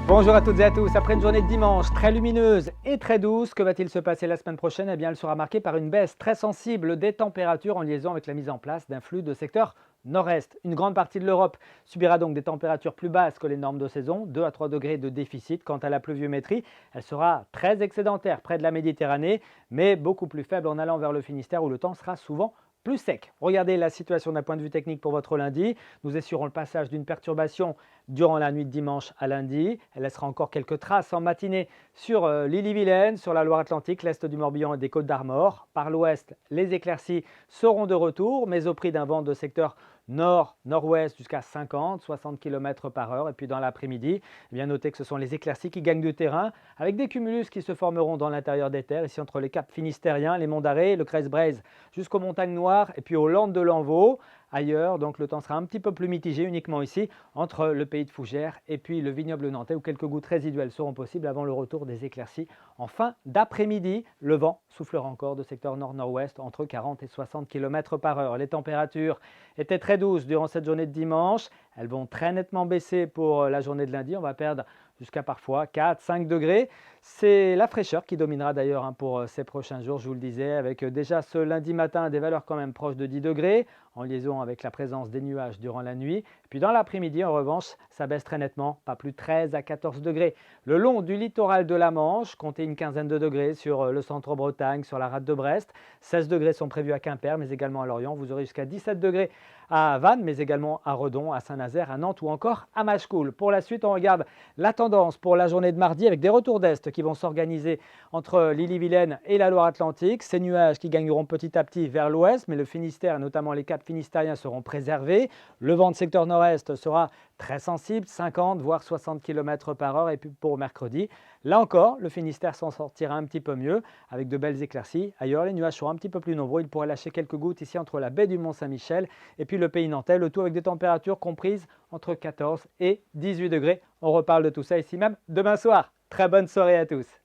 Bonjour à toutes et à tous. Après une journée de dimanche très lumineuse et très douce, que va-t-il se passer la semaine prochaine? Eh bien, elle sera marquée par une baisse très sensible des températures en liaison avec la mise en place d'un flux de secteur nord-est. Une grande partie de l'Europe subira donc des températures plus basses que les normes de saison, 2 à 3 degrés de déficit. Quant à la pluviométrie, elle sera très excédentaire près de la Méditerranée, mais beaucoup plus faible en allant vers le Finistère où le temps sera souvent plus sec. Regardez la situation d'un point de vue technique pour votre lundi. Nous assurons le passage d'une perturbation durant la nuit de dimanche à lundi. Elle laissera encore quelques traces en matinée sur l'Ille-et-Vilaine, sur la Loire-Atlantique, l'est du Morbihan et des Côtes-d'Armor. Par l'ouest, les éclaircies seront de retour, mais au prix d'un vent de secteur nord-nord-ouest jusqu'à 50-60 km par heure. Et puis dans l'après-midi, bien notez que ce sont les éclaircies qui gagnent du terrain, avec des cumulus qui se formeront dans l'intérieur des terres, ici entre les caps finistériens, les monts d'Arrée, le Crest-Braise, jusqu'aux montagnes noires, et puis aux Landes de l'Envaux. Ailleurs, donc le temps sera un petit peu plus mitigé, uniquement ici, entre le pays de Fougères et puis le vignoble nantais, où quelques gouttes résiduelles seront possibles avant le retour des éclaircies. En fin d'après-midi, le vent soufflera encore de secteur nord-nord-ouest entre 40 et 60 km par heure. Les températures étaient très douces durant cette journée de dimanche. Elles vont très nettement baisser pour la journée de lundi. On va perdre jusqu'à parfois 4-5 degrés. C'est la fraîcheur qui dominera d'ailleurs pour ces prochains jours, je vous le disais, avec déjà ce lundi matin des valeurs quand même proches de 10 degrés, en liaison avec la présence des nuages durant la nuit. Puis dans l'après-midi, en revanche, ça baisse très nettement, pas plus de 13 à 14 degrés. Le long du littoral de la Manche, comptez une quinzaine de degrés sur le centre-Bretagne, sur la rade de Brest. 16 degrés sont prévus à Quimper, mais également à Lorient. Vous aurez jusqu'à 17 degrés à Vannes, mais également à Redon, à Saint-Nazaire, à Nantes ou encore à Machecoul. Pour la suite, on regarde la tendance pour la journée de mardi avec des retours d'est qui vont s'organiser entre l'Ille-et-Vilaine et la Loire-Atlantique. Ces nuages qui gagneront petit à petit vers l'ouest, mais le Finistère, notamment les caps finistériens, seront préservés. Le vent de secteur nord-est sera très sensible, 50 voire 60 km par heure. Et puis pour mercredi, là encore, le Finistère s'en sortira un petit peu mieux avec de belles éclaircies. Ailleurs, les nuages seront un petit peu plus nombreux. Il pourrait lâcher quelques gouttes ici entre la baie du Mont-Saint-Michel et puis le pays nantais, le tout avec des températures comprises entre 14 et 18 degrés. On reparle de tout ça ici même demain soir. Très bonne soirée à tous.